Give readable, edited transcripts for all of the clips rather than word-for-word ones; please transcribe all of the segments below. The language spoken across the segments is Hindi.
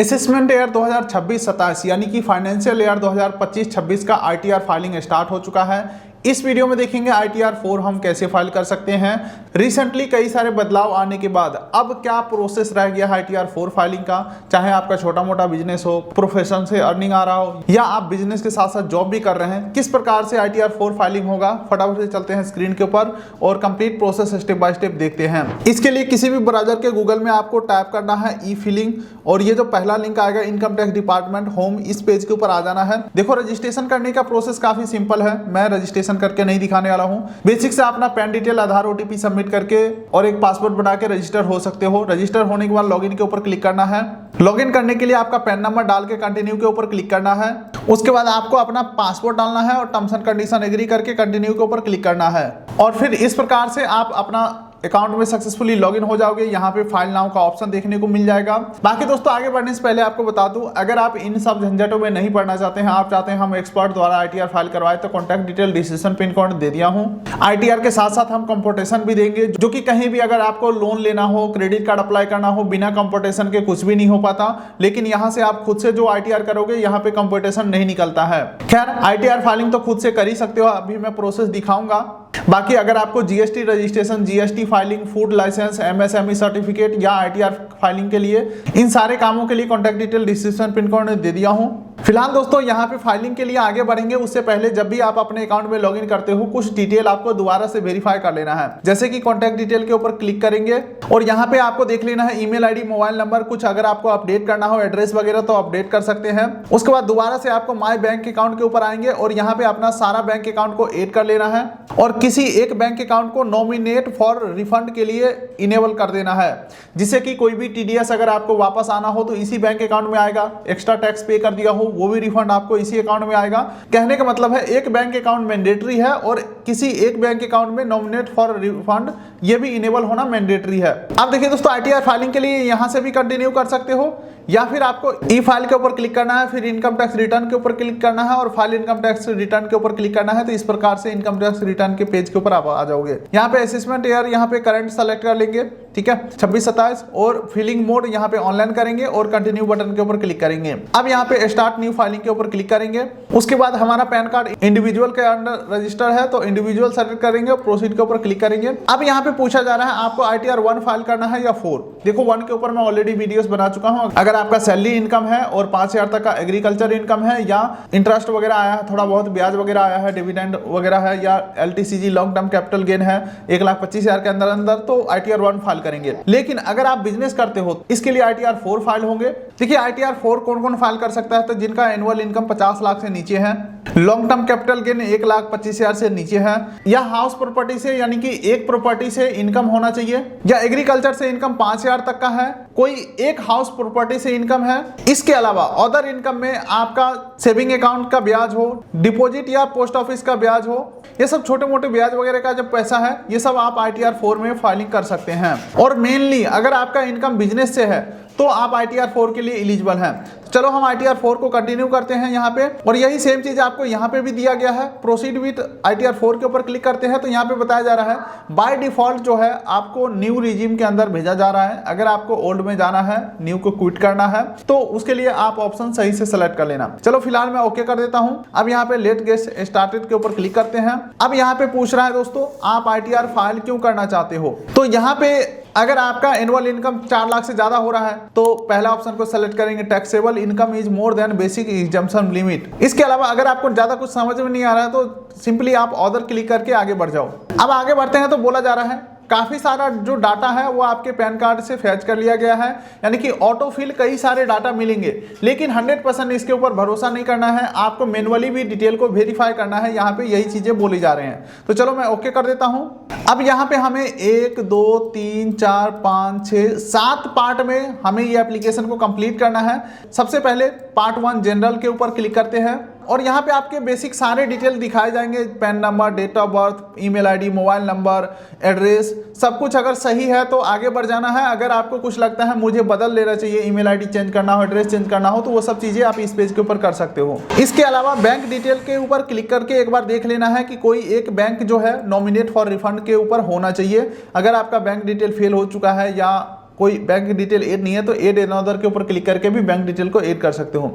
असेसमेंट ईयर 2026-27 यानी कि फाइनेंशियल ईयर 2025-26 का आईटीआर फाइलिंग स्टार्ट हो चुका है। इस वीडियो में देखेंगे आईटीआर 4 हम कैसे फाइल कर सकते हैं। रिसेंटली कई सारे बदलाव आने के बाद अब क्या प्रोसेस रह गया है आईटीआर 4 फाइलिंग का, चाहे आपका छोटा मोटा बिजनेस हो, प्रोफेशन से अर्निंग आ रहा हो या आप बिजनेस के साथ साथ जॉब भी कर रहे हैं, किस प्रकार से आईटीआर 4 फाइलिंग होगा। फटाफट से चलते हैं स्क्रीन के ऊपर और complete process step by step देखते हैं। इसके लिए किसी भी ब्राउजर के गूगल में आपको टाइप करना है ई फिलिंग और ये जो पहला लिंक आएगा इनकम टैक्स डिपार्टमेंट होम, इस पेज के ऊपर आ जाना है। देखो रजिस्ट्रेशन करने का प्रोसेस काफी सिंपल है, मैं रजिस्ट्रेशन करके नहीं दिखाने वाला हूं। बेसिक से अपना पैन डिटेल, आधार, ओटीपी सबमिट करके और एक पासवर्ड बना के रजिस्टर हो सकते हो। रजिस्टर होने के बाद लॉगिन के ऊपर क्लिक करना है। लॉगिन करने के लिए आपका पैन नंबर डाल के कंटिन्यू के ऊपर क्लिक करना है। उसके बाद आपको अपना पासवर्ड डालना है और टर्म्स एंड कंडीशन एग्री करके कंटिन्यू के ऊपर क्लिक करना है और फिर इस प्रकार से आप अपना अकाउंट में सक्सेसफुली लॉगिन हो जाओगे। यहाँ पे फाइल नाउ का ऑप्शन देखने को मिल जाएगा। बाकी दोस्तों आगे बढ़ने से पहले आपको बता दूं, अगर आप इन सब झंझटों में नहीं पढ़ना चाहते हैं, आप चाहते हैं हम एक्सपर्ट द्वारा आईटीआर फाइल करवाए, तो contact detail description pin code दे दिया हूं। आईटीआर के साथ साथ हम कंपटीशन भी देंगे, जो कि कहीं भी अगर आपको लोन लेना हो, क्रेडिट कार्ड अप्लाई करना हो, बिना कंपटीशन के कुछ भी नहीं हो पाता। लेकिन यहाँ से आप खुद से जो आईटीआर करोगे, यहाँ पे कंपटीशन नहीं निकलता है। खैर आईटीआर फाइलिंग तो खुद से कर ही सकते हो, अभी मैं प्रोसेस दिखाऊंगा। बाकी अगर आपको GST registration, GST filing, food licence, MSME certificate या आईटीआर फाइलिंग के लिए, इन सारे कामों के लिए contact detail description pin code दे दिया हूं। फिलहाल दोस्तों यहाँ पे फाइलिंग के लिए आगे बढ़ेंगे उससे पहले जब भी आप अपने अकाउंट में लॉगिन करते हो, कुछ डिटेल आपको दोबारा से वेरीफाई कर लेना है। जैसे कि कॉन्टैक्ट डिटेल के ऊपर क्लिक करेंगे और यहाँ पे आपको देख लेना है ईमेल आईडी, मोबाइल नंबर, कुछ अगर आपको अपडेट करना हो एड्रेस वगैरह तो अपडेट कर सकते हैं। उसके बाद दोबारा से आपको माई बैंक अकाउंट के ऊपर आएंगे और यहाँ पे अपना सारा बैंक अकाउंट को ऐड कर लेना है और किसी एक बैंक अकाउंट को नॉमिनेट फॉर रिफंड के लिए इनेबल कर देना है, जिससे कि कोई भी टीडीएस अगर आपको वापस आना हो तो इसी बैंक अकाउंट में आएगा। एक्स्ट्रा टैक्स पे कर दिया हो वो भी रिफंड आपको इसी अकाउंट में आएगा। कहने का मतलब है एक बैंक अकाउंट मैंडेटरी है और किसी एक बैंक अकाउंट में नॉमिनेट फॉर रिफंड ये भी इनेबल होना मैंडेटरी है। अब देखिए दोस्तों आईटीआर फाइलिंग के लिए यहां से भी कंटिन्यू कर सकते हो या फिर आपको ई फाइल के ऊपर क्लिक करना है, फिर इनकम टैक्स रिटर्न के ऊपर क्लिक करना है और फाइल इनकम टैक्स रिटर्न के ऊपर क्लिक करना है। तो इस प्रकार से इनकम टैक्स रिटर्न के पेज के ऊपर आप आ जाओगे। यहाँ पे असेसमेंट ईयर, यहाँ पे करंट सेलेक्ट कर लेंगे, ठीक है 26-27 और फिलिंग मोड यहाँ पे ऑनलाइन करेंगे और कंटिन्यू बटन के ऊपर क्लिक करेंगे। अब यहाँ पे स्टार्ट न्यू फाइलिंग के ऊपर क्लिक करेंगे। उसके बाद हमारा पैन कार्ड इंडिविजुअल के अंडर रजिस्टर है तो इंडिविजुअल सेलेक्ट करेंगे और प्रोसीड के ऊपर क्लिक करेंगे। अब यहाँ पे पूछा जा रहा है आपको आईटीआर 1 फाइल करना है या 4। देखो 1 के ऊपर मैं ऑलरेडी वीडियोस बना चुका हूँ। अगर आपका सैलरी इनकम है और 5000 तक का एग्रीकल्चर इनकम है या इंटरेस्ट वगैरह आया है, थोड़ा बहुत ब्याज वगैरह आया है, डिविडेंड वगैरह है या LTCG long term capital gain है 1,25,000 के अंदर तो आईटीआर 1 फाइल करेंगे। लेकिन अगर आप बिजनेस करते हो इसके लिए आईटीआर 4 फाइल होंगे। देखिए आईटीआर 4 कौन कौन फाइल कर सकता है, तो जिनका एनुअल इनकम 50 लाख से नीचे है, लॉन्ग टर्म कैपिटल गेन 1,25,000 से नीचे है, या हाउस प्रॉपर्टी से यानी कि एक प्रॉपर्टी से इनकम होना चाहिए, या एग्रीकल्चर से इनकम 5,000 तक का है, कोई एक हाउस प्रॉपर्टी से इनकम है। इसके अलावा अदर इनकम में आपका सेविंग अकाउंट का ब्याज हो, डिपॉजिट या पोस्ट ऑफिस का ब्याज हो, ये सब छोटे मोटे ब्याज वगैरह का जो पैसा है ये सब आप आईटीआर 4 में फाइलिंग कर सकते हैं। और मेनली अगर आपका इनकम बिजनेस से है तो आप आईटीआर 4 के लिए एलिजिबल हैं। चलो हम आईटीआर 4 को कंटिन्यू करते हैं यहाँ पे और यही सेम चीज आपको यहाँ पे भी दिया गया है। प्रोसीड विद आईटीआर 4 के ऊपर क्लिक करते हैं तो यहाँ पे बताया जा रहा है बाय डिफॉल्ट जो है आपको न्यू रिजीम के अंदर भेजा जा रहा है। अगर आपको ओल्ड में जाना है, न्यू को क्विट करना है तो उसके लिए आप ऑप्शन सही से सेलेक्ट कर लेना। चलो फिलहाल मैं ओके कर देता हूँ। अब यहाँ पे लेट गेट स्टार्टेड के ऊपर क्लिक करते हैं। अब यहाँ पे पूछ रहा है दोस्तों आप आईटीआर फाइल क्यों करना चाहते हो, तो यहाँ पे अगर आपका एनुअल इनकम 4 लाख से ज्यादा हो रहा है तो पहला ऑप्शन को सेलेक्ट करेंगे, taxable income is more than basic exemption limit. इसके अलावा अगर आपको ज्यादा कुछ समझ में नहीं आ रहा है तो सिंपली आप अदर क्लिक करके आगे बढ़ जाओ। अब आगे बढ़ते हैं तो बोला जा रहा है काफी सारा जो डाटा है वो आपके पैन कार्ड से फैच कर लिया गया है, यानी कि ऑटो फिल कई सारे डाटा मिलेंगे, लेकिन 100% इसके ऊपर भरोसा नहीं करना है, आपको मैनुअली भी डिटेल को वेरीफाई करना है। यहाँ पे यही चीजें बोली जा रहे हैं तो चलो मैं ओके कर देता हूँ। अब यहाँ पे हमें 1 2 3 4 5 6 7 पार्ट में हमें ये एप्लीकेशन को कंप्लीट करना है। सबसे पहले पार्ट 1 जनरल के ऊपर क्लिक करते हैं और यहाँ पे आपके बेसिक सारे डिटेल दिखाए जाएंगे, PAN number, date of birth, email ID, mobile number, address, सब कुछ अगर सही है तो आगे बढ़ जाना है। अगर आपको कुछ लगता है मुझे बदल लेना चाहिए, ईमेल आईडी चेंज करना हो, एड्रेस चेंज करना हो, तो वो सब चीजें आप इस पेज के ऊपर कर सकते हो। इसके अलावा बैंक डिटेल के ऊपर क्लिक करके एक बार देख लेना है कि कोई एक बैंक जो है नॉमिनेट फॉर रिफंड के ऊपर होना चाहिए। अगर आपका बैंक डिटेल फेल हो चुका है या कोई बैंक डिटेल ऐड नहीं है तो ऐड अनदर के ऊपर क्लिक करके भी बैंक डिटेल को ऐड कर सकते हो।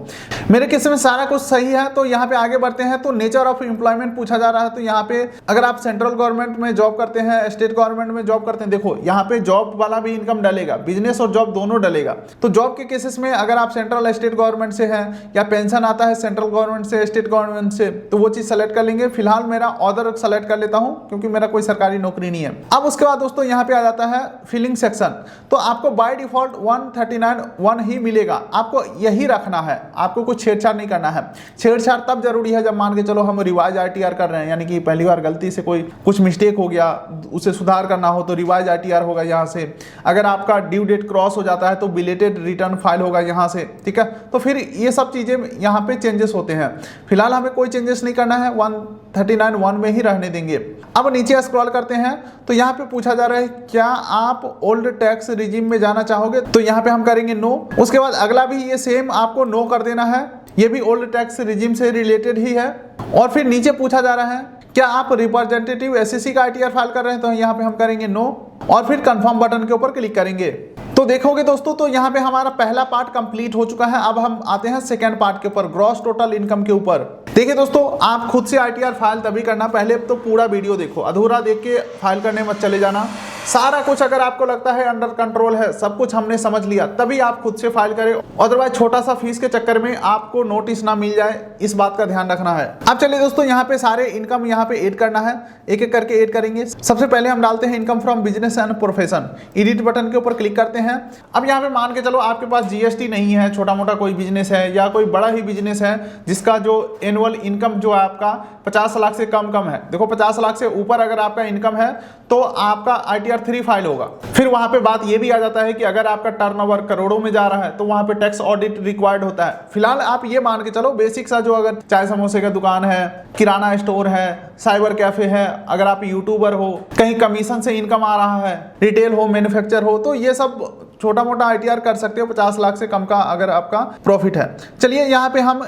मेरे केस में सारा कुछ सही है, तो यहाँ पे आगे बढ़ते हैं। तो नेचर ऑफ एम्प्लॉयमेंट पूछा जा रहा है, तो यहाँ पे अगर आप सेंट्रल गवर्नमेंट में जॉब करते हैं, स्टेट गवर्नमेंट में जॉब करते हैं, देखो यहाँ पे जॉब वाला भी इनकम डलेगा, बिजनेस और जॉब दोनों डलेगा। तो जॉब के केसेस में अगर आप सेंट्रल स्टेट गवर्नमेंट से हैं या पेंशन आता है सेंट्रल गवर्नमेंट से स्टेट गवर्नमेंट से, तो वो चीज सेलेक्ट कर लेंगे। फिलहाल मेरा अदर सेलेक्ट कर लेता हूं क्योंकि मेरा कोई सरकारी नौकरी नहीं है। अब उसके बाद दोस्तों यहाँ पे आ जाता है फिलिंग सेक्शन। तो आपको बाय डिफॉल्ट 139(1) ही मिलेगा, आपको यही रखना है, आपको कुछ छेड़छाड़ नहीं करना है। छेड़छाड़ तब जरूरी है जब मान के चलो हम रिवाइज ITR कर रहे हैं, यानी कि पहली बार गलती से कोई कुछ मिस्टेक हो गया, उसे सुधार करना हो तो रिवाइज ITR होगा यहाँ से। अगर आपका ड्यू डेट क्रॉस हो जाता है तो बिलेटेड रिटर्न फाइल होगा यहाँ से, ठीक है। तो फिर ये सब चीजें यहाँ पे चेंजेस होते हैं। फिलहाल हमें कोई चेंजेस नहीं करना है, 139(1) में ही रहने देंगे। अब नीचे स्क्रॉल करते हैं तो यहाँ पे पूछा जा रहा है क्या आप ओल्ड टैक्स रिजीम में जाना चाहोगे, तो यहाँ पे हम करेंगे नो। उसके बाद अगला भी ये सेम आपको नो कर देना है, ये भी ओल्ड टैक्स रिजीम से रिलेटेड ही है। और फिर नीचे पूछा जा रहा है क्या आप रिप्रेजेंटेटिव SSC का ITR फाइल कर रहे हैं, तो यहाँ पे हम करेंगे नो और फिर कंफर्म बटन के ऊपर क्लिक करेंगे। तो देखोगे दोस्तों तो यहाँ पे हमारा पहला पार्ट कंप्लीट हो चुका है। अब हम आते हैं सेकंड पार्ट के ऊपर, ग्रॉस टोटल इनकम के ऊपर। देखिए दोस्तों, आप खुद से ITR फाइल तभी करना, पहले तो पूरा वीडियो देखो, अधूरा देख के फाइल करने मत चले जाना। सारा कुछ अगर आपको लगता है अंडर कंट्रोल है, सब कुछ हमने समझ लिया, तभी आप खुद से फाइल करें। अदरवाइज छोटा सा फीस के चक्कर में आपको नोटिस ना मिल जाए, इस बात का ध्यान रखना है। अब चलिए दोस्तों, यहाँ पे सारे इनकम यहाँ पे ऐड करना है, एक एक करके ऐड करेंगे। सबसे पहले हम डालते हैं income from business and profession. Edit button के ऊपर क्लिक करते हैं। अब यहाँ पे मान के चलो आपके पास GST नहीं है, छोटा मोटा कोई बिजनेस है या कोई बड़ा ही बिजनेस है जिसका जो एनुअल इनकम जो है आपका 50 लाख से कम है। देखो 50 लाख से ऊपर अगर आपका इनकम है तो आपका ITR 3 फाइल होगा। फिर वहां पे बात ये भी आ जाता है कि अगर आपका टर्नओवर करोड़ों में जा रहा है तो वहां पे टैक्स ऑडिट रिक्वायर्ड होता है। फिलहाल आप ये मान के चलो बेसिक सा, जो अगर चाय समोसे का दुकान है, किराना स्टोर है, साइबर कैफे है, अगर आप यूट्यूबर हो, कहीं कमीशन से इनकम आ रहा है, रिटेल हो, मैन्युफैक्चर हो, तो ये सब छोटा मोटा ITR कर सकते हो 50 लाख से कम का अगर आपका प्रॉफिट है। चलिए यहाँ पे हम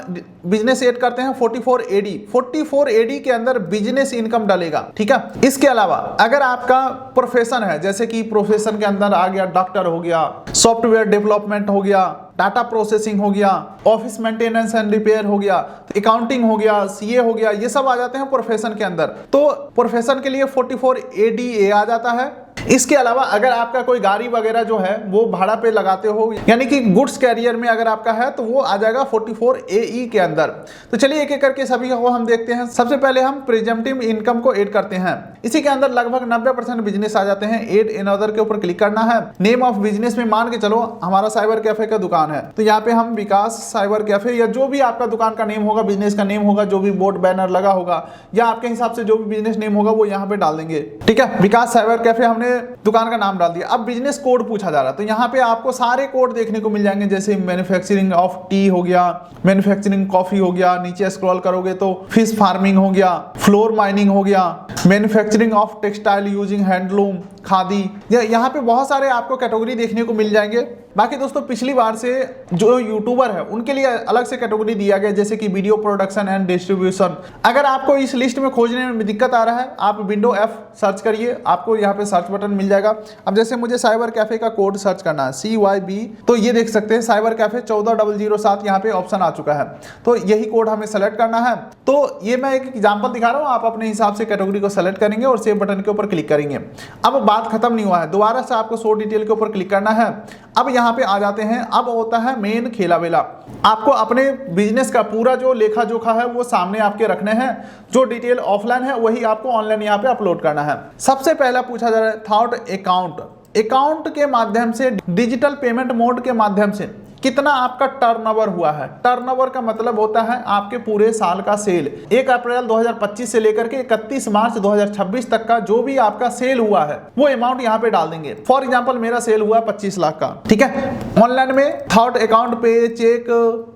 बिजनेस ऐड करते हैं 44 AD। 44 AD के अंदर बिजनेस इनकम डालेगा, ठीक है। इसके अलावा अगर आपका प्रोफेशन है, जैसे कि प्रोफेशन के अंदर आ गया डॉक्टर हो गया, सॉफ्टवेयर डेवलपमेंट हो गया, डाटा प्रोसेसिंग हो गया, ऑफिस मेंटेनेंस एंड रिपेयर हो गया, अकाउंटिंग हो गया, CA हो गया, ये सब आ जाते हैं प्रोफेशन के अंदर। तो प्रोफेशन के लिए 44 ADA आ जाता है। इसके अलावा अगर आपका कोई गाड़ी वगैरह जो है वो भाड़ा पे लगाते हो, यानी कि गुड्स कैरियर में अगर आपका है, तो वो आ जाएगा 44 AE के अंदर। तो चलिए एक एक करके सभी को हम देखते हैं। सबसे पहले हम प्रिजम्पटिव इनकम को ऐड करते हैं। इसी के अंदर लगभग 90% बिजनेस आ जाते हैं। ऐड अनदर के ऊपर क्लिक करना है। नेम ऑफ बिजनेस में मान के चलो हमारा साइबर कैफे का दुकान है, तो यहाँ पे हम विकास साइबर कैफे, या जो भी आपका दुकान का नेम होगा, बिजनेस का नेम होगा, जो भी बोर्ड बैनर लगा होगा या आपके हिसाब से जो भी बिजनेस नेम होगा वो यहाँ पे डाल देंगे, ठीक है। विकास साइबर कैफे हमने दुकान का नाम डाल दिया। अब बिजनेस कोड पूछा जा रहा है, तो यहाँ पे आपको सारे कोड देखने को मिल जाएंगे, जैसे मैन्युफैक्चरिंग ऑफ टी हो गया, मैन्युफैक्चरिंग कॉफी हो गया, नीचे स्क्रॉल करोगे तो फिश फार्मिंग हो गया, फ्लोर माइनिंग हो गया, manufacturing of textile using handloom, khadi, यहाँ पे बहुत सारे आपको कैटेगरी देखने को मिल जाएंगे। बाकी दोस्तों पिछली बार से जो यूट्यूबर है उनके लिए अलग से कैटेगरी दिया गया, जैसे कि वीडियो प्रोडक्शन एंड डिस्ट्रीब्यूशन। अगर आपको इस लिस्ट में खोजने में दिक्कत आ रहा है, आप विंडो F सर्च करिए, आपको यहाँ पे सर्च बटन मिल जाएगा। अब जैसे मुझे साइबर कैफे का कोड सर्च करना है CYB, तो ये देख सकते हैं साइबर कैफे 14007 यहाँ पे ऑप्शन आ चुका है, तो यही कोड हमें सेलेक्ट करना है। तो ये मैं एक एग्जाम्पल दिखा रहा हूँ, आप अपने हिसाब से कैटेगरी को सेलेक्ट करेंगे और सेव बटन के ऊपर क्लिक करेंगे। अब बात खत्म नहीं हुआ है, दोबारा से आपको शो डिटेल के ऊपर क्लिक करना है। अब यहाँ पे आ जाते हैं, अब होता है मेन खेला वेला। आपको अपने बिजनेस का पूरा जो लेखा जोखा है वो सामने आपके रखने हैं, जो डिटेल ऑफलाइन है वही आपको ऑनलाइन यहाँ पे अपलोड करना है। सबसे पहला पूछा जा रहा है थॉट अकाउंट के माध्यम से, डिजिटल पेमेंट मोड के माध्यम से कितना आपका टर्नओवर हुआ है। टर्नओवर का मतलब होता है आपके पूरे साल का सेल। 1 अप्रैल 2025 से लेकर के 31 मार्च 2026 तक का जो भी आपका सेल हुआ है वो अमाउंट यहाँ पे डाल देंगे। फॉर एग्जांपल मेरा सेल हुआ 25 लाख का, ठीक है। ऑनलाइन में थॉट अकाउंट पे, चेक,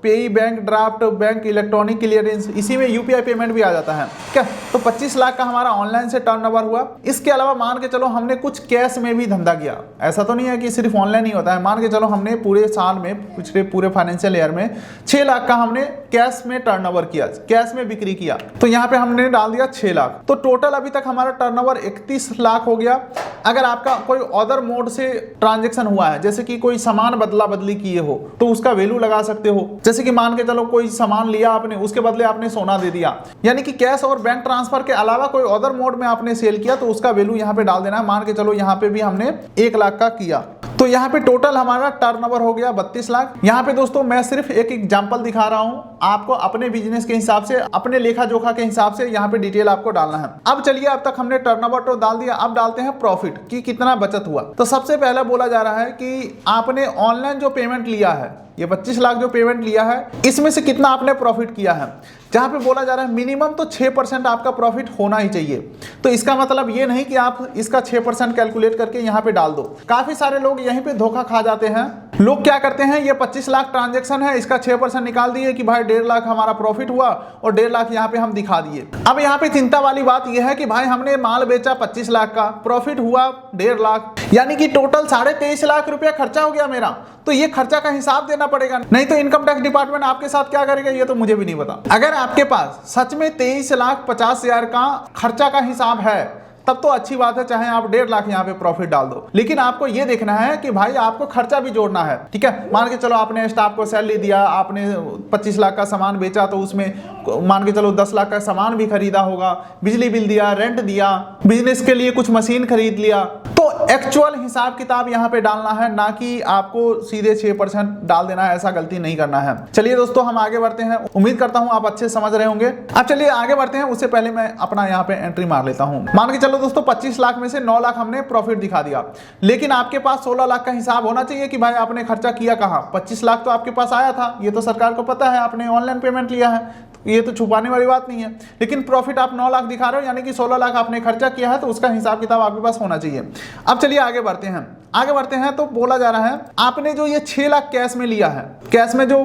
पेई, bank draft, bank electronic clearance, इसी में UPI पेमेंट भी आ जाता है, ठीक है। तो 25 लाख का हमारा ऑनलाइन से टर्नओवर हुआ। इसके अलावा मान के चलो हमने कुछ कैश में भी धंधा किया, ऐसा तो नहीं है कि सिर्फ ऑनलाइन ही होता है। मान के चलो हमने पूरे साल में पिछले पूरे फाइनेंशियल ईयर में 6 लाख का हमने कैश में टर्नओवर किया, कैश में बिक्री किया। तो यहाँ पे हमने डाल दिया 6 लाख। तो टोटल अभी तक हमारा टर्नओवर 31 लाख हो गया। अगर आपका कोई अदर मोड से ट्रांजेक्शन हुआ है, जैसे कि कोई सामान बदला बदली किए हो, तो उसका वैल्यू लगा सकते हो। जैसे कि मान के चलो कोई सामान लिया आपने, उसके बदले आपने सोना दे दिया, यानी कि कैश और बैंक ट्रांसफर के अलावा कोई अदर मोड में आपने सेल किया, तो उसका वैल्यू यहाँ पे डाल देना है। मान के चलो यहाँ पे भी हमने 1 लाख का किया, तो यहाँ पे टोटल हमारा टर्नओवर हो गया 32 लाख। यहाँ पे दोस्तों मैं सिर्फ एक एग्जांपल दिखा रहा हूँ, आपको अपने बिजनेस के हिसाब से, अपने लेखा जोखा के हिसाब से यहाँ पे डिटेल आपको डालना है। अब चलिए, अब तक हमने टर्नओवर तो डाल दिया, अब डालते हैं प्रॉफिट कि कितना बचत हुआ। तो सबसे पहले बोला जा रहा है कि आपने ऑनलाइन जो पेमेंट लिया है, ये 25 लाख जो पेमेंट लिया है, इसमें से कितना आपने प्रॉफिट किया है। जहां पे बोला जा रहा है मिनिमम तो 6% आपका प्रॉफिट होना ही चाहिए। तो इसका मतलब ये नहीं कि आप इसका 6% कैलकुलेट करके यहाँ पे डाल दो। काफी सारे लोग यहीं पे धोखा खा जाते हैं। लोग क्या करते हैं, ये 25 लाख ट्रांजैक्शन है, इसका 6% निकाल दिए कि भाई 1.5 लाख हमारा प्रॉफिट हुआ और 1.5 लाख यहाँ पे हम दिखा दिए। अब यहाँ पे चिंता वाली बात यह है कि भाई हमने माल बेचा 25 लाख का, प्रॉफिट हुआ 1.5 लाख, यानी कि टोटल 23.5 लाख रुपया खर्चा हो गया मेरा। तो ये खर्चा का हिसाब देना पड़ेगा, नहीं तो इनकम टैक्स डिपार्टमेंट आपके साथ क्या करेगा ये तो मुझे भी नहीं पता। अगर आपके पास सच में 23,50,000 का खर्चा का हिसाब है, तब तो अच्छी बात है, चाहे आप 1.5 लाख यहाँ पे प्रॉफिट डाल दो। लेकिन आपको ये देखना है कि भाई आपको खर्चा भी जोड़ना है, ठीक है। मान के चलो आपने स्टाफ को सैलरी दिया, आपने 25 लाख का सामान बेचा, तो उसमें मान के चलो 10 लाख का सामान भी खरीदा होगा, बिजली बिल दिया, रेंट दिया, बिजनेस के लिए कुछ मशीन खरीद लिया। तो एक्चुअल हिसाब किताब यहाँ पे डालना है, ना कि आपको सीधे 6% डाल देना है। ऐसा गलती नहीं करना है। चलिए दोस्तों, हम आगे बढ़ते हैं। उम्मीद करता हूँ आप अच्छे समझ रहे होंगे। अब चलिए आगे बढ़ते हैं, उससे पहले मैं अपना यहाँ पे एंट्री मार लेता हूँ। मान के चलो दोस्तों 25 लाख में से 9 लाख हमने प्रॉफिट दिखा दिया, लेकिन आपके पास 16 लाख का हिसाब होना चाहिए कि भाई आपने खर्चा किया कहाँ। 25 लाख तो आपके पास आया था, ये तो सरकार को पता है, आपने ऑनलाइन पेमेंट लिया है, ये तो छुपाने वाली बात नहीं है। लेकिन प्रॉफिट आप 9 लाख दिखा रहे हो, यानी कि 16 लाख आपने खर्चा किया है, तो उसका हिसाब किताब आपके पास होना चाहिए। अब चलिए आगे बढ़ते हैं। तो बोला जा रहा है आपने जो ये 6 लाख कैश में लिया है, कैश में जो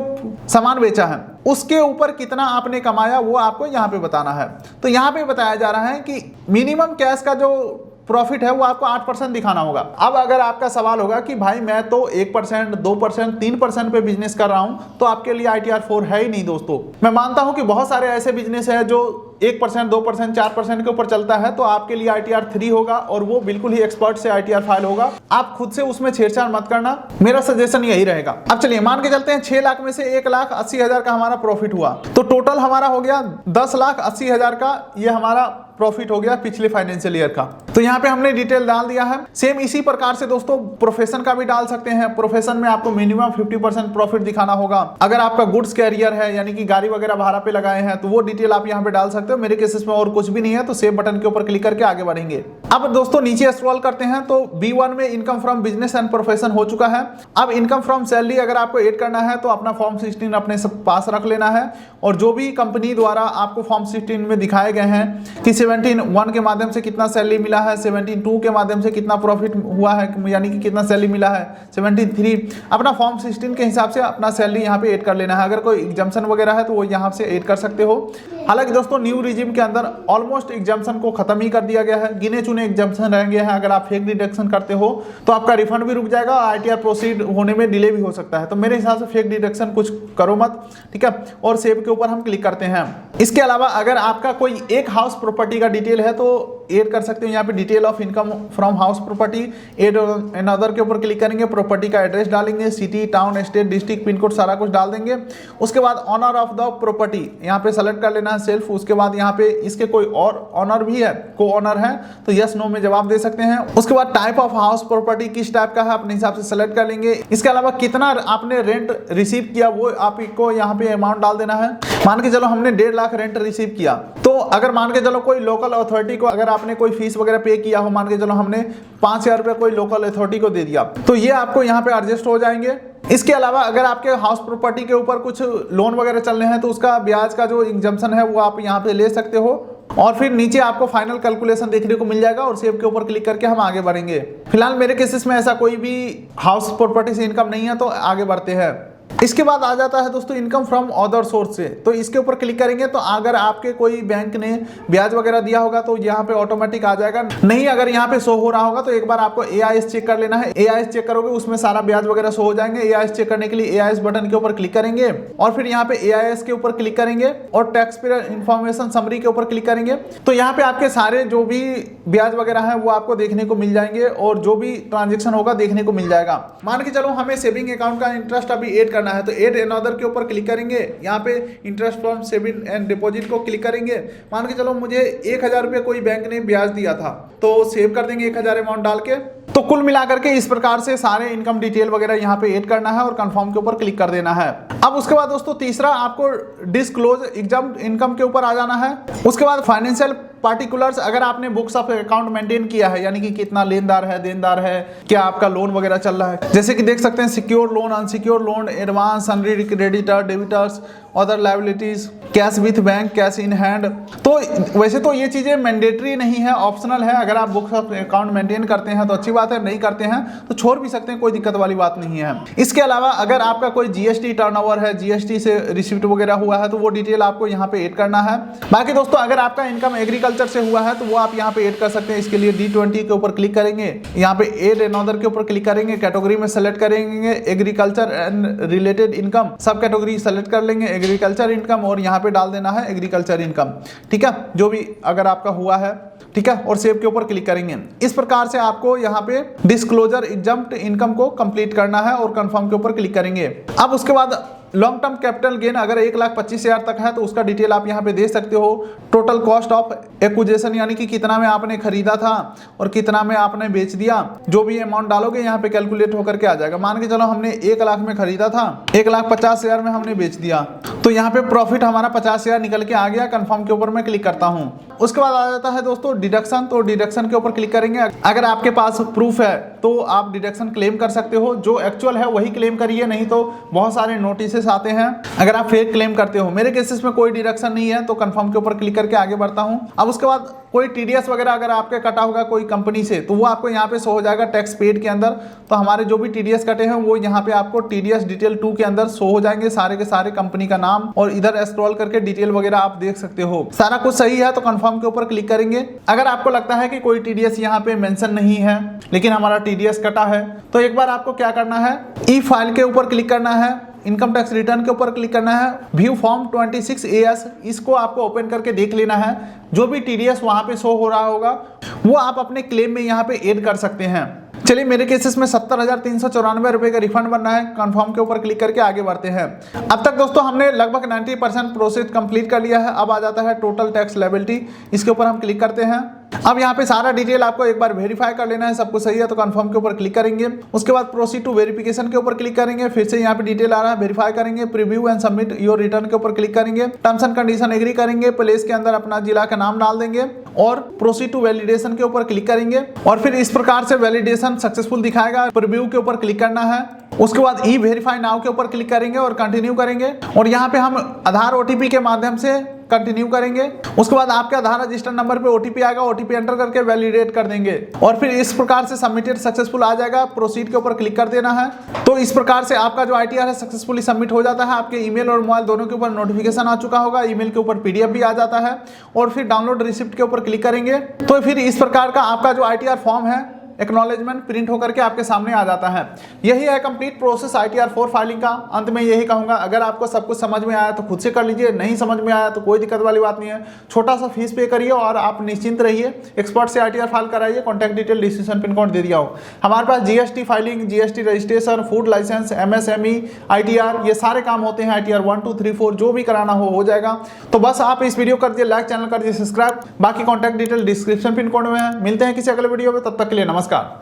सामान बेचा है, उसके ऊपर कितना आपने कमाया वो आपको यहाँ पे बताना है। तो यहाँ पे बताया जा रहा है कि मिनिमम कैश का जो प्रॉफिट है वो आपको 8% दिखाना होगा। अब अगर आपका सवाल होगा कि भाई मैं तो 1%, 2%, 3% पे बिजनेस कर रहा हूं, तो आपके लिए ITR 4 है ही नहीं दोस्तों। मैं मानता हूं कि बहुत सारे ऐसे बिजनेस है जो 1%, 2%, 4% के ऊपर चलता है, तो आपके लिए ITR 3 होगा और वो बिल्कुल ही एक्सपर्ट से ITR फाइल होगा। आप खुद से उसमें छेड़छाड़ मत करना, मेरा सजेशन यही रहेगा। अब चलिए मान के चलते हैं 6 लाख में से 1,80,000 का हमारा प्रॉफिट हुआ, तो टोटल हमारा हो गया 10,80,000 का, ये हमारा प्रॉफिट हो गया पिछले फाइनेंशियल ईयर का। तो यहाँ पे हमने डिटेल डाल दिया है। सेम इसी प्रकार से दोस्तों प्रोफेशन का भी डाल सकते हैं। प्रोफेशन में आपको मिनिमम 50% प्रॉफिट दिखाना होगा। अगर आपका गुड्स कैरियर है, यानी कि गाड़ी वगैरह भाड़ा पे लगाए हैं, तो वो डिटेल आप यहाँ पे डाल सकते हो। मेरे केसेस में और कुछ भी नहीं है, तो सेव बटन के ऊपर क्लिक करके आगे बढ़ेंगे। अब दोस्तों नीचे स्क्रॉल करते हैं, तो B1 में income from business and profession हो चुका है। अब इनकम फ्रॉम सैलरी अगर आपको ऐड करना है, तो अपना फॉर्म 16 अपने पास रख लेना है, और जो भी कंपनी द्वारा आपको फॉर्म 16 में दिखाए गए हैं कि 17(1) के माध्यम से कितना सैलरी मिला है, 17(2) के माध्यम से कितना प्रॉफिट हुआ है, यानी कि कितना सैलरी मिला है, 17(3), अपना फॉर्म 16 के हिसाब से अपना सैलरी यहाँ पे ऐड कर लेना है। अगर कोई एग्जाम्पशन वगैरह है तो वो यहाँ से ऐड कर सकते हो। हालांकि दोस्तों न्यू रिजिम के अंदर ऑलमोस्ट एग्जाम्पशन को खत्म ही कर दिया गया है, गिने चुने एग्जाम्पशन रह गए हैं। अगर आप फेक डिडक्शन करते हो तो आपका रिफंड भी रुक जाएगा, ITR प्रोसीड होने में डिले भी हो सकता है। तो मेरे हिसाब से फेक डिडक्शन कुछ करो मत, ठीक है। और सेव के ऊपर हम क्लिक करते हैं। इसके अलावा अगर आपका कोई एक हाउस प्रॉपर्टी का डिटेल है तो ऐड कर सकते हो। यहाँ पे detail of income from house property, add and other के ऊपर क्लिक करेंगे, प्रॉपर्टी का एड्रेस डालेंगे, city, town, state, district, pin code सारा कुछ डाल देंगे। उसके बाद ऑनर ऑफ द प्रॉपर्टी यहाँ पे सेलेक्ट कर लेना है, सेल्फ। उसके बाद यहाँ पे इसके कोई और ऑनर भी है, को ऑनर है, तो यस नो में जवाब दे सकते हैं। उसके बाद टाइप ऑफ हाउस प्रॉपर्टी किस टाइप का है अपने हिसाब से सेलेक्ट कर लेंगे। इसके अलावा कितना आपने रेंट रिसीव किया वो आपको यहाँ पे अमाउंट डाल देना है। मान के चलो हमने 1.5 लाख रेंट रिसीव किया, तो अगर मान के चलो कोई लोकल अथॉरिटी को अगर आपने कोई फीस वगैरह पे किया हो, मान के चलो हमने 5,000 रुपये कोई लोकल अथॉरिटी को दे दिया, तो ये आपको यहाँ पे एडजस्ट हो जाएंगे। इसके अलावा अगर आपके हाउस प्रॉपर्टी के ऊपर कुछ लोन वगैरह चल रहे हैं तो उसका ब्याज का जो एग्जम्पशन है वो आप यहाँ पे ले सकते हो। और फिर नीचे आपको फाइनल कैलकुलेशन देखने को मिल जाएगा, और सेव के ऊपर क्लिक करके हम आगे बढ़ेंगे। फिलहाल मेरे केसेस में ऐसा कोई भी हाउस प्रॉपर्टी से इनकम नहीं है, तो आगे बढ़ते हैं। इसके बाद आ जाता है दोस्तों इनकम फ्रॉम अदर सोर्स से, तो इसके ऊपर क्लिक करेंगे तो अगर आपके कोई बैंक ने ब्याज वगैरह दिया होगा तो यहाँ पे ऑटोमेटिक आ जाएगा। नहीं अगर यहाँ पे शो हो रहा होगा तो एक बार आपको AIS चेक कर लेना है। AIS चेक करोगे उसमें सारा ब्याज वगैरह शो हो जाएंगे। AIS चेक करने के लिए AIS बटन के ऊपर क्लिक करेंगे और फिर यहाँ पे AIS के ऊपर क्लिक करेंगे और टैक्स पेयर इंफॉर्मेशन समरी के ऊपर क्लिक करेंगे तो यहाँ पे आपके सारे जो भी ब्याज वगैरह है वो आपको देखने को मिल जाएंगे और जो भी ट्रांजेक्शन होगा देखने को मिल जाएगा। मान के चलो हमें सेविंग अकाउंट का इंटरेस्ट अभी ऐड करना है तो ऐड अनदर के ऊपर क्लिक करेंगे। यहाँ पे interest from saving and deposit को क्लिक करेंगे। मान के चलो मुझे 1000 रुपये कोई बैंक ने ब्याज दिया था तो सेव कर देंगे 1000 अमाउंट डाल के। तो कुल मिलाकर के इस प्रकार से सारे इनकम डिटेल वगैरह यहाँ पे ऐड करना है और कंफर्म के ऊपर क्लिक कर देना है। अब उसके बाद दोस्तों तीसरा आपको डिस्क्लोज एग्जाम्प्ट इनकम के ऊपर आ जाना है। उसके बाद फाइनेंशियल पार्टिकुलर्स, अगर आपने बुक्स ऑफ अकाउंट मेंटेन किया है यानी कि कितना लेनदार है, देनदार है, क्या आपका लोन वगैरह चल रहा है, जैसे कि देख सकते हैं secure loan, unsecure loan, advance, unread creditor, debtors, other liabilities, cash with bank, cash in hand. तो वैसे तो ये चीजें मैंडेटरी नहीं है, ऑप्शनल है। अगर आप बुक्स ऑफ अकाउंट मेंटेन करते हैं तो अच्छी बात है, नहीं करते हैं तो छोड़ भी सकते हैं, कोई दिक्कत वाली बात नहीं है। इसके अलावा अगर आपका कोई GST टर्नओवर है, GST से रिसिप्ट वगैरह हुआ है तो वो डिटेल आपको यहाँ पे ऐड करना है। बाकी दोस्तों अगर आपका इनकम एग्रीकल्चर से हुआ है तो वो आप यहाँ पे ऐड कर सकते हैं। इसके लिए D20 के ऊपर क्लिक करेंगे, यहाँ पे ऐड अनदर के ऊपर क्लिक करेंगे, कैटेगरी में सेलेक्ट करेंगे एग्रीकल्चर एंड रिलेटेड इनकम, सब कैटेगरी सेलेक्ट कर लेंगे एग्रीकल्चर इनकम और यहाँ पे डाल देना है एग्रीकल्चर इनकम। ठीक है, जो भी अगर आपका हुआ है, ठीक है, और सेव के ऊपर क्लिक करेंगे। इस प्रकार से आपको यहाँ पे डिस्क्लोजर एग्जम्प्ट इनकम को कंप्लीट करना है और कंफर्म के ऊपर क्लिक करेंगे। अब उसके बाद लॉन्ग टर्म कैपिटल गेन अगर 1,25,000 तक है तो उसका डिटेल आप यहाँ पे दे सकते हो। टोटल कॉस्ट ऑफ एक्विजिशन यानी कि कितना में आपने खरीदा था और कितना में आपने बेच दिया, जो भी अमाउंट डालोगे यहाँ पे कैलकुलेट होकर के आ जाएगा। मान के चलो हमने 1 लाख में खरीदा था, 1,50,000 में हमने बेच दिया तो यहाँ पे प्रॉफिट हमारा 50,000 निकल के आ गया। कंफर्म के ऊपर मैं क्लिक करता हूँ। उसके बाद आ जाता है दोस्तों डिडक्शन, तो डिडक्शन के ऊपर क्लिक करेंगे। अगर आपके पास प्रूफ है तो आप डिडक्शन क्लेम कर सकते हो, जो एक्चुअल है वही क्लेम करिए, नहीं तो बहुत सारे नोटिस आते हैं अगर आप फेक क्लेम करते हो। मेरे केसेस में कोई डिडक्शन नहीं है तो कंफर्म के ऊपर क्लिक करके आगे बढ़ता हूं। अब उसके बाद कोई TDS वगैरह अगर आपके कटा होगा कोई कंपनी से तो वो आपको यहाँ पे शो हो जाएगा टैक्स पेड के अंदर। तो हमारे जो भी TDS कटे हैं वो यहाँ पे आपको TDS डिटेल 2 के अंदर शो हो जाएंगे, सारे के सारे कंपनी का नाम, और इधर स्क्रॉल करके डिटेल वगैरह आप देख सकते हो। सारा कुछ सही है तो कंफर्म के ऊपर क्लिक करेंगे। अगर आपको लगता है कि कोई TDS यहाँ पे मेंशन नहीं है लेकिन हमारा TDS कटा है तो एक बार आपको क्या करना है, ई फाइल के ऊपर क्लिक करना है, इनकम टैक्स रिटर्न के ऊपर क्लिक करना है, व्यू फॉर्म 26AS, इसको आपको ओपन करके देख लेना है। जो भी TDS वहां पे शो हो रहा होगा वो आप अपने क्लेम में यहाँ पे ऐड कर सकते हैं। चलिए मेरे केसेस में 70,394 रुपए का रिफंड बनना है। कंफर्म के ऊपर क्लिक करके आगे बढ़ते हैं। अब तक दोस्तों हमने लगभग 90% प्रोसेस कंप्लीट कर लिया है। अब आ जाता है टोटल टैक्स लायबिलिटी, इसके ऊपर हम क्लिक करते हैं। अब यहाँ पे सारा डिटेल आपको एक बार वेरीफाई कर लेना है, सब कुछ सही है तो कंफर्म के ऊपर क्लिक करेंगे। उसके बाद प्रोसीड टू वेरिफिकेशन के ऊपर क्लिक करेंगे। फिर से यहाँ पे डिटेल आ रहा है, वेरीफाई करेंगे, preview and submit your return के ऊपर क्लिक करेंगे, टर्म्स एंड कंडीशन एग्री करेंगे, प्लेस के अंदर अपना जिला का नाम डाल देंगे और प्रोसीड टू वैलिडेशन के ऊपर क्लिक करेंगे। और फिर इस प्रकार से वैलिडेशन सक्सेसफुल दिखाएगा, प्रीव्यू के ऊपर क्लिक करना है। उसके बाद ई वेरीफाई नाउ के ऊपर क्लिक करेंगे और कंटिन्यू करेंगे। और यहाँ पे हम आधार OTP के माध्यम से कंटिन्यू करेंगे। उसके बाद आपके आधार रजिस्टर नंबर पे OTP आएगा, OTP एंटर करके वैलिडेट कर देंगे और फिर इस प्रकार से सबमिटेड सक्सेसफुल आ जाएगा। प्रोसीड के ऊपर क्लिक कर देना है। तो इस प्रकार से आपका जो ITR है सक्सेसफुली सबमिट हो जाता है। आपके ईमेल और मोबाइल दोनों के ऊपर नोटिफिकेशन आ चुका होगा, ईमेल के ऊपर PDF भी आ जाता है और फिर डाउनलोड रिसिप्ट के ऊपर क्लिक करेंगे तो फिर इस प्रकार का आपका जो ITR फॉर्म है एक्नॉलेजमेंट प्रिंट होकर के आपके सामने आ जाता है। यही है कंप्लीट प्रोसेस ITR 4 फाइलिंग का। अंत में यही कहूंगा, अगर आपको सब कुछ समझ में आया तो खुद से कर लीजिए, नहीं समझ में आया तो कोई दिक्कत वाली बात नहीं है। छोटा सा फीस पे करिए और आप निश्चिंत रहिए। एक्सपर्ट से ITR फाइल कराइए। Contact detail description pin code दे दिया हो। हमारे पास GST filing, GST registration, food licence, MSME, ITR, ये सारे काम होते हैं। ITR 1, 2, 3, 4 जो भी कराना हो जाएगा। तो बस आप इस वीडियो कर दिए लाइक, चैनल कर दिए सब्सक्राइब। बाकी contact detail description pin code में है। मिलते हैं किसी अगले वीडियो में, तब तक के लिए नमस्कार।